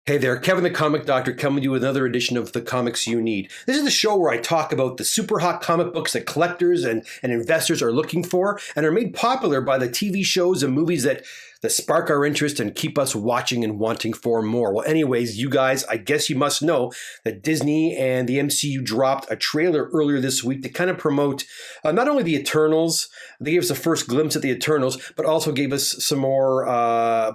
Hey there, Kevin the Comic Doctor coming to you with another edition of The Comics You Need. This is the show where I talk about the super hot comic books that collectors and investors are looking for and are made popular by the TV shows and movies that spark our interest and keep us watching and wanting for more. Well, anyways, you guys, I guess you must know that Disney and the MCU dropped a trailer earlier this week to kind of promote not only the Eternals, they gave us the first glimpse at the Eternals, but also gave us some more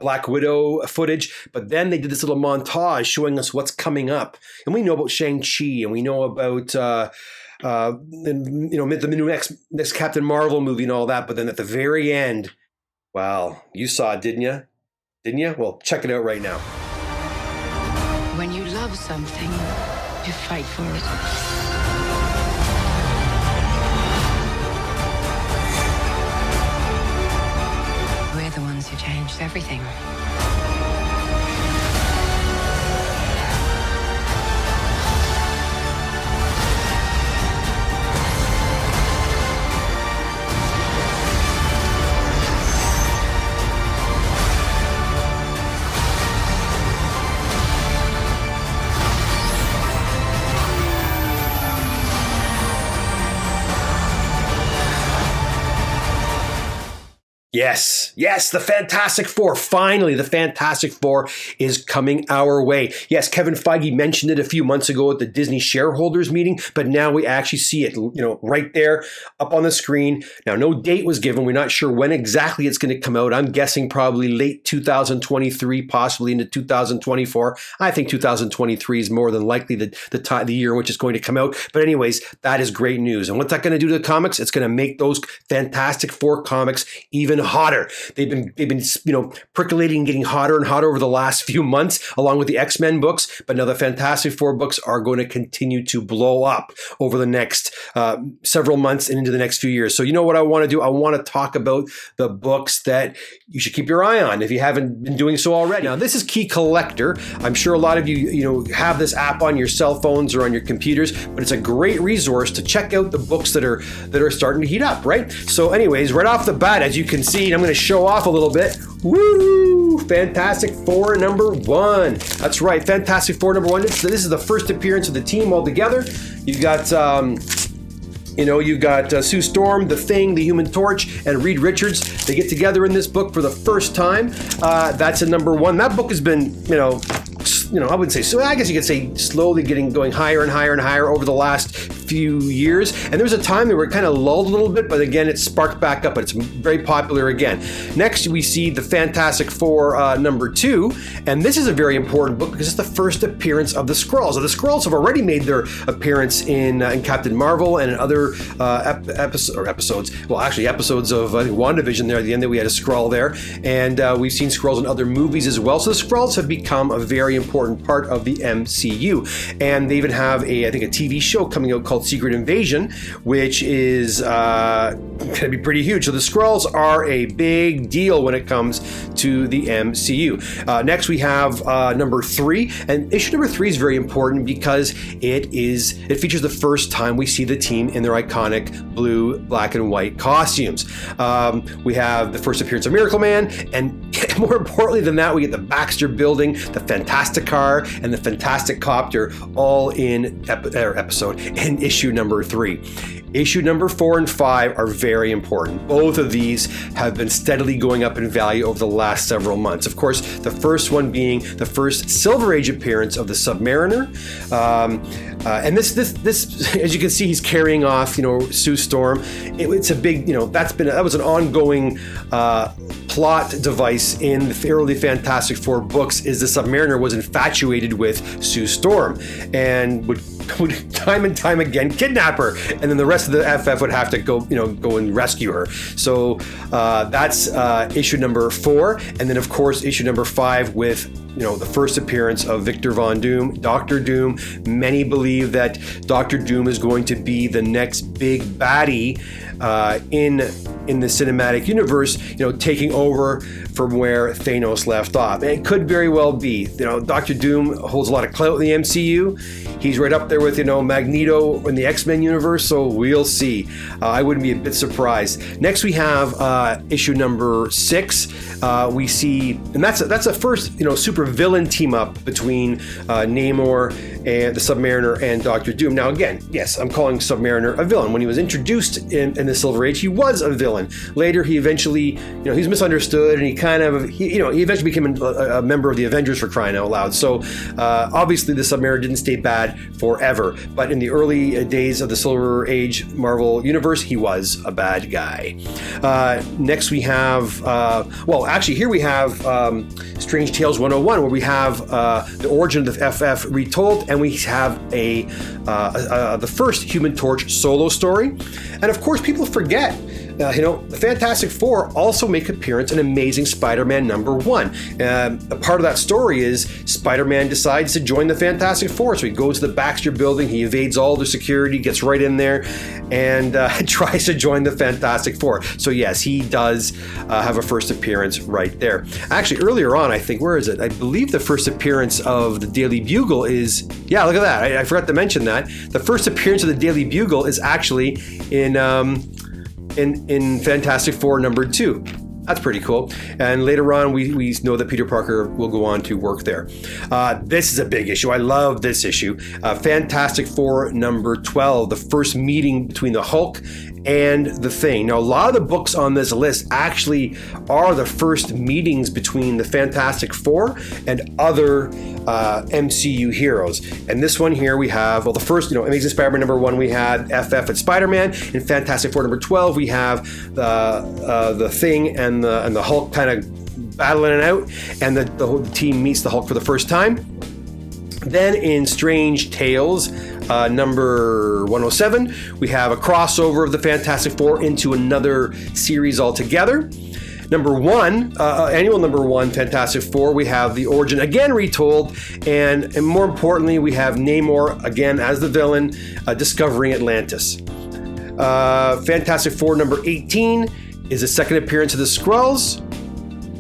Black Widow footage. But then they did this little montage showing us what's coming up. And we know about Shang-Chi, and we know about the new next Captain Marvel movie and all that. But then at the very end, wow, you saw it, didn't you? Didn't you? Well, check it out right now. When you love something, you fight for it. We're the ones who changed everything. Yes, the Fantastic Four. Finally, the Fantastic Four is coming our way. Yes, Kevin Feige mentioned it a few months ago at the Disney shareholders meeting, but now we actually see it, right there up on the screen. Now, no date was given. We're not sure when exactly it's going to come out. I'm guessing probably late 2023, possibly into 2024. I think 2023 is more than likely the year in which it's going to come out. But anyways, that is great news. And what's that going to do to the comics? It's going to make those Fantastic Four comics even hotter. They've been percolating and getting hotter and hotter over the last few months, along with the X-Men books. But now the Fantastic Four books are going to continue to blow up over the next several months and into the next few years. So you know what I want to do? I want to talk about the books that you should keep your eye on if you haven't been doing so already. Now, this is Key Collector. I'm sure a lot of you have this app on your cell phones or on your computers, but it's a great resource to check out the books that are starting to heat up, right? So anyways, right off the bat, as you can see, I'm going to show off a little bit. Woo! Fantastic Four #1. That's right, Fantastic Four #1. This is the first appearance of the team all together. You've got Sue Storm, The Thing, The Human Torch, and Reed Richards. They get together in this book for the first time. That's a #1. That book has been, I wouldn't say so. I guess you could say slowly going higher and higher and higher over the last few years. And there was a time that we were kind of lulled a little bit, but again, it sparked back up. But it's very popular again. Next, we see the Fantastic Four #2, and this is a very important book because it's the first appearance of the Skrulls. So the Skrulls have already made their appearance in Captain Marvel and in other episodes. Well, actually, episodes of I think WandaVision there at the end that we had a Skrull there, and we've seen Skrulls in other movies as well. So the Skrulls have become a very important part of the MCU, and they even have a TV show coming out called Secret Invasion, which is going to be pretty huge. So the Skrulls are a big deal when it comes to the MCU. Next, we have #3, and issue #3 is very important because it features the first time we see the team in their iconic blue, black, and white costumes. We have the first appearance of Miracle Man, and more importantly than that, we get the Baxter Building, the Fantastic Car, and the Fantastic Copter all in issue #3. Issue #4 and 5 are very important. Both of these have been steadily going up in value over the last several months. Of course, the first one being the first Silver Age appearance of the Submariner. And this, as you can see, he's carrying off, Sue Storm. It's a big, that was an ongoing plot device in the early Fantastic Four books. Is the Submariner was infatuated with Sue Storm and would time and time again kidnap her, and then the rest of the FF would have to go and rescue her. So that's issue #4, and then of course issue #5 with the first appearance of Victor Von Doom, Doctor Doom. Many believe that Doctor Doom is going to be the next big baddie in the cinematic universe, taking over from where Thanos left off. And it could very well be. Doctor Doom holds a lot of clout in the MCU. He's right up there with, Magneto in the X-Men universe, so we'll see. I wouldn't be a bit surprised. Next we have issue number 6. We see, and that's a first, super villain team up between Namor and the Submariner and Doctor Doom. Now again, yes, I'm calling Submariner a villain. When he was introduced in the Silver Age, he was a villain. Later, he eventually, he's misunderstood, and he eventually became a member of the Avengers, for crying out loud. So obviously, the Submariner didn't stay bad forever. But in the early days of the Silver Age Marvel Universe, he was a bad guy. Next, we have, here we have Strange Tales 101, where we have the origin of the FF retold, and we have the first Human Torch solo story. And of course, people forget. The Fantastic Four also make appearance in Amazing Spider-Man #1. A part of that story is Spider-Man decides to join the Fantastic Four. So he goes to the Baxter building, he evades all the security, gets right in there, and tries to join the Fantastic Four. So yes, he does have a first appearance right there. Actually, earlier on, I think, where is it? I believe the first appearance of the Daily Bugle is, yeah, look at that. I forgot to mention that. The first appearance of the Daily Bugle is actually in Fantastic Four #2. That's pretty cool. And later on, we know that Peter Parker will go on to work there. This is a big issue. I love this issue. Fantastic Four #12, the first meeting between the Hulk and the Thing. Now, a lot of the books on this list actually are the first meetings between the Fantastic Four and other MCU heroes. And this one here we have, the first, Amazing Spider-Man #1, we had FF and Spider-Man. In Fantastic Four #12, we have the Thing and the Hulk kind of battling it out, and the whole team meets the Hulk for the first time. Then in Strange Tales number 107, we have a crossover of the Fantastic Four into another series altogether. Annual #1, Fantastic Four, we have the origin again retold, and more importantly, we have Namor again as the villain, discovering Atlantis. Fantastic Four #18 is a second appearance of the Skrulls.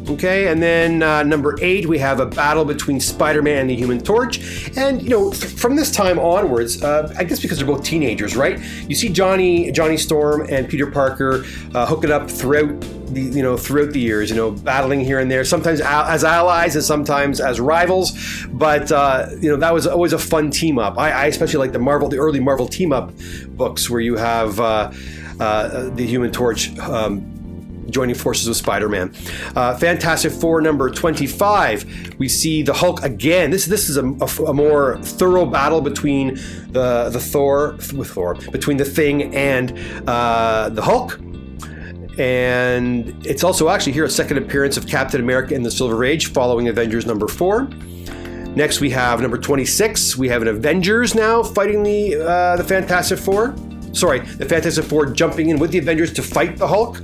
Okay, and then number 8, we have a battle between Spider-Man and the Human Torch. And, from this time onwards, I guess because they're both teenagers, right? You see Johnny Storm and Peter Parker hook it up throughout the years, battling here and there, sometimes as allies and sometimes as rivals. But, that was always a fun team up. I especially like the early Marvel team up books where you have the Human Torch joining forces with Spider-Man. Fantastic Four #25, we see the Hulk again. This is a more thorough battle between between the Thing and the Hulk. And it's also actually here a second appearance of Captain America in the Silver Age following Avengers #4. Next we have #26. We have an Avengers now fighting the Fantastic Four. Sorry, the Fantastic Four jumping in with the Avengers to fight the Hulk.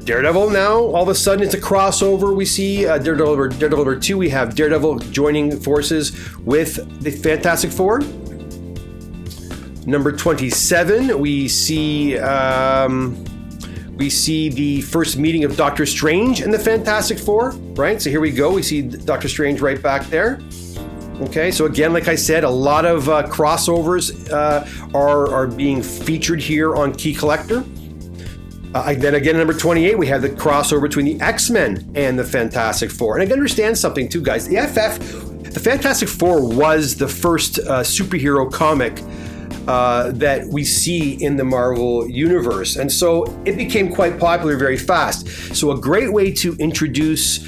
Daredevil now, all of a sudden it's a crossover. We see Daredevil #2, we have Daredevil joining forces with the Fantastic Four. #27, we see the first meeting of Doctor Strange and the Fantastic Four, right? So here we go, we see Doctor Strange right back there. Okay, so again, like I said, a lot of crossovers are being featured here on Key Collector. Then again, #28, we have the crossover between the X-Men and the Fantastic Four. And I can understand something too, guys. The Fantastic Four was the first superhero comic that we see in the Marvel Universe. And so it became quite popular very fast. So a great way to introduce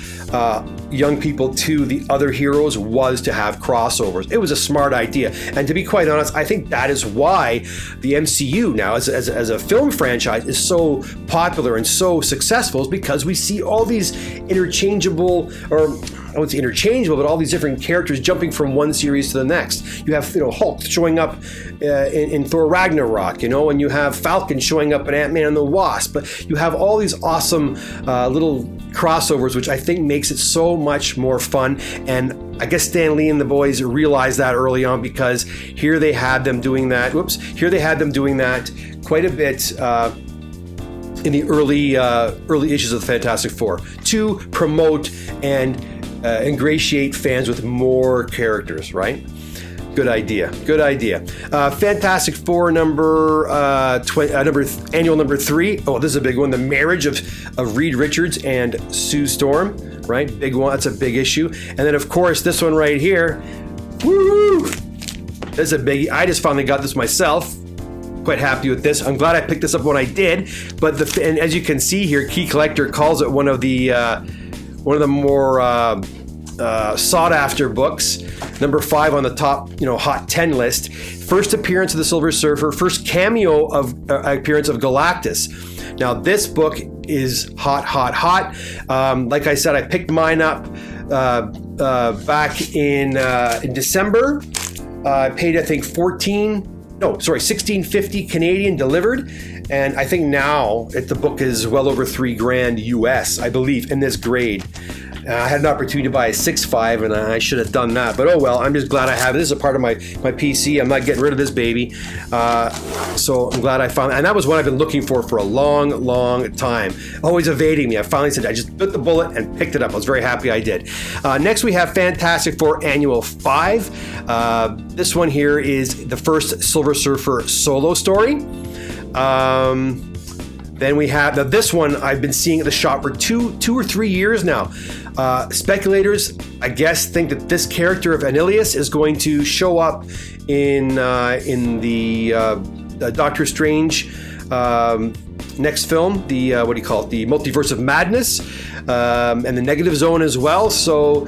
young people to the other heroes was to have crossovers. It was a smart idea. And to be quite honest, I think that is why the MCU now as a film franchise is so popular and so successful, is because we see all these interchangeable, or I wouldn't say interchangeable, but all these different characters jumping from one series to the next. You have, Hulk showing up in Thor Ragnarok, and you have Falcon showing up in Ant-Man and the Wasp. But you have all these awesome little crossovers, which I think makes it so much more fun. And I guess Stan Lee and the boys realized that early on, because here they had them doing that. Here they had them doing that quite a bit in the early issues of the Fantastic Four to promote and ingratiate fans with more characters, right? Good idea. Good idea. Fantastic Four annual number 3. Oh, this is a big one. The marriage of Reed Richards and Sue Storm, right? Big one. That's a big issue. And then, of course, this one right here. Woo! This is a biggie. I just finally got this myself. Quite happy with this. I'm glad I picked this up when I did. But and as you can see here, Key Collector calls it one of the more sought after books. Number 5 on the top, hot 10 list. First appearance of the Silver Surfer. First cameo of appearance of Galactus. Now this book is hot, hot, hot. Like I said, I picked mine up back in December. I paid, I think, $16.50 Canadian delivered, and I think now the book is well over $3,000 US, I believe, in this grade. I had an opportunity to buy a 6.5, and I should have done that. But oh well, I'm just glad I have it. This is a part of my PC. I'm not getting rid of this baby. So I'm glad I found it. And that was what I've been looking for a long, long time. Always evading me. I finally said, I just bit the bullet and picked it up. I was very happy I did. Next, we have Fantastic Four Annual 5. This one here is the first Silver Surfer solo story. Then we have this one I've been seeing at the shop for two or 3 years now. Speculators, I guess, think that this character of Annihilus is going to show up in the Doctor Strange next film, the the Multiverse of Madness, and the Negative Zone as well. So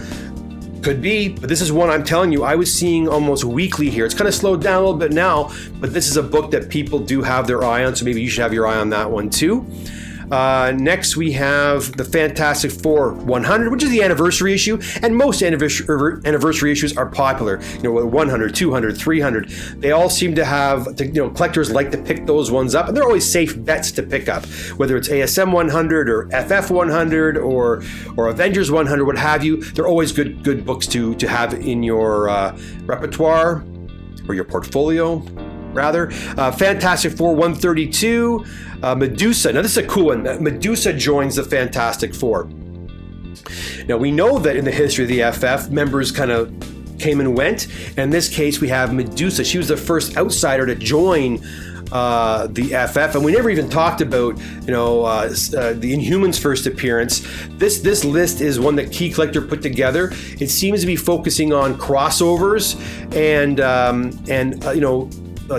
could be, but this is one I'm telling you I was seeing almost weekly here. It's kind of slowed down a little bit now, but this is a book that people do have their eye on, so maybe you should have your eye on that one too. Next, we have the Fantastic Four 100, which is the anniversary issue, and most anniversary issues are popular. 100, 200, 300. They all seem to have, collectors like to pick those ones up, and they're always safe bets to pick up, whether it's ASM 100 or FF 100 or Avengers 100, what have you. They're always good books to have in your repertoire or your portfolio, rather. Fantastic Four 132. Medusa. Now, this is a cool one. Medusa joins the Fantastic Four. Now, we know that in the history of the FF, members kind of came and went. In this case, we have Medusa. She was the first outsider to join the FF, and we never even talked about the Inhumans' first appearance. This list is one that Key Collector put together. It seems to be focusing on crossovers and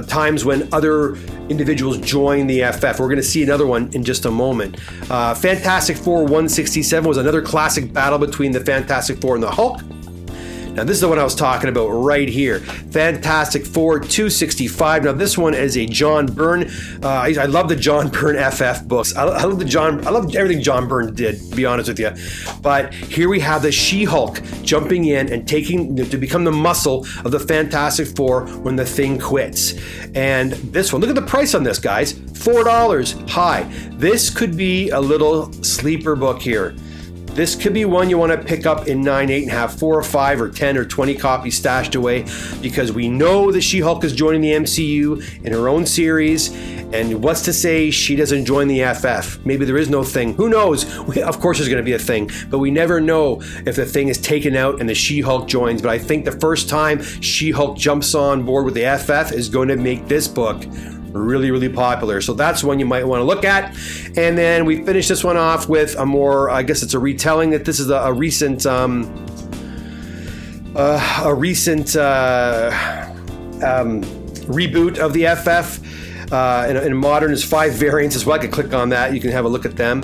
times when other individuals join the FF. We're going to see another one in just a moment. Fantastic Four 167 was another classic battle between the Fantastic Four and the Hulk. Now, this is the one I was talking about right here. Fantastic Four 265. Now, this one is a John Byrne. I love the John Byrne FF books. I love everything John Byrne did, to be honest with you. But here we have the She-Hulk jumping in and taking to become the muscle of the Fantastic Four when the Thing quits. And this one, look at the price on this, guys. $4 high. This could be a little sleeper book here. This could be one you want to pick up in 9, 8 and a half, 4 or 5 or 10 or 20 copies stashed away, because we know that She-Hulk is joining the MCU in her own series, and what's to say she doesn't join the FF? Maybe there is no Thing. Who knows? Of course there's going to be a Thing, but we never know if the Thing is taken out and the She-Hulk joins. But I think the first time She-Hulk jumps on board with the FF is going to make this book really, really popular. So that's one you might want to look at. And then we finish this one off with a more, I guess it's a retelling, that this is a recent reboot of the FF. In modern, there's 5 variants as well. I can click on that. You can have a look at them.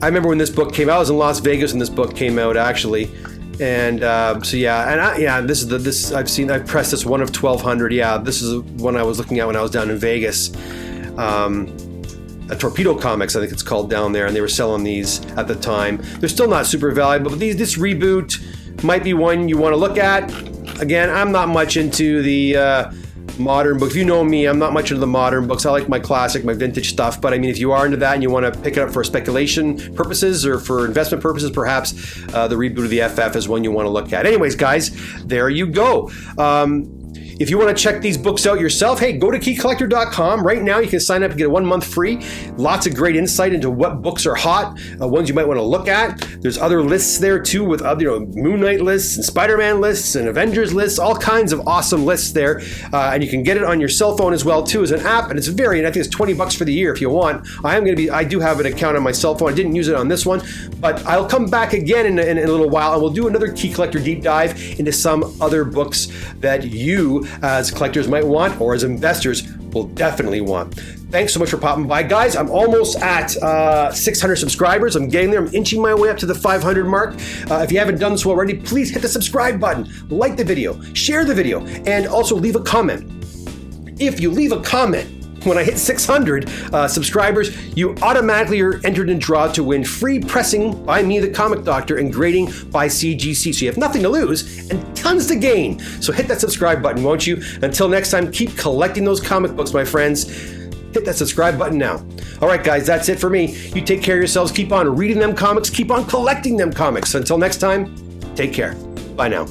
I remember when this book came out. I was in Las Vegas when this book came out, actually. And I've pressed this one of 1200. Yeah, this is one I was looking at when I was down in Vegas. A Torpedo Comics, I think it's called, down there, and they were selling these at the time. They're still not super valuable, but this reboot might be one you want to look at. Again, I'm not much into the modern book. If you know me, I'm not much into the modern books. I like my classic, my vintage stuff. But I mean, if you are into that and you want to pick it up for speculation purposes or for investment purposes, perhaps the reboot of the FF is one you want to look at. Anyways, guys, there you go. If you want to check these books out yourself, hey, go to keycollector.com. Right now, you can sign up and get a 1 month free. Lots of great insight into what books are hot, ones you might want to look at. There's other lists there too, with other, Moon Knight lists and Spider-Man lists and Avengers lists, all kinds of awesome lists there. And you can get it on your cell phone as well too as an app. And it's and I think it's $20 for the year if you want. I do have an account on my cell phone. I didn't use it on this one, but I'll come back again in a little while and we'll do another Key Collector deep dive into some other books that you as collectors might want, or as investors will definitely want. Thanks so much for popping by, guys. I'm almost at 600 subscribers. I'm getting there. I'm inching my way up to the 500 mark. If you haven't done so already, please hit the subscribe button, like the video, share the video, and also leave a comment. If you leave a comment when I hit 600 subscribers, you automatically are entered in draw to win free pressing by me, the Comic Doctor, and grading by CGC. So you have nothing to lose and tons to gain. So hit that subscribe button, won't you? Until next time, keep collecting those comic books, my friends. Hit that subscribe button now. All right, guys, that's it for me. You take care of yourselves. Keep on reading them comics. Keep on collecting them comics. Until next time, take care. Bye now.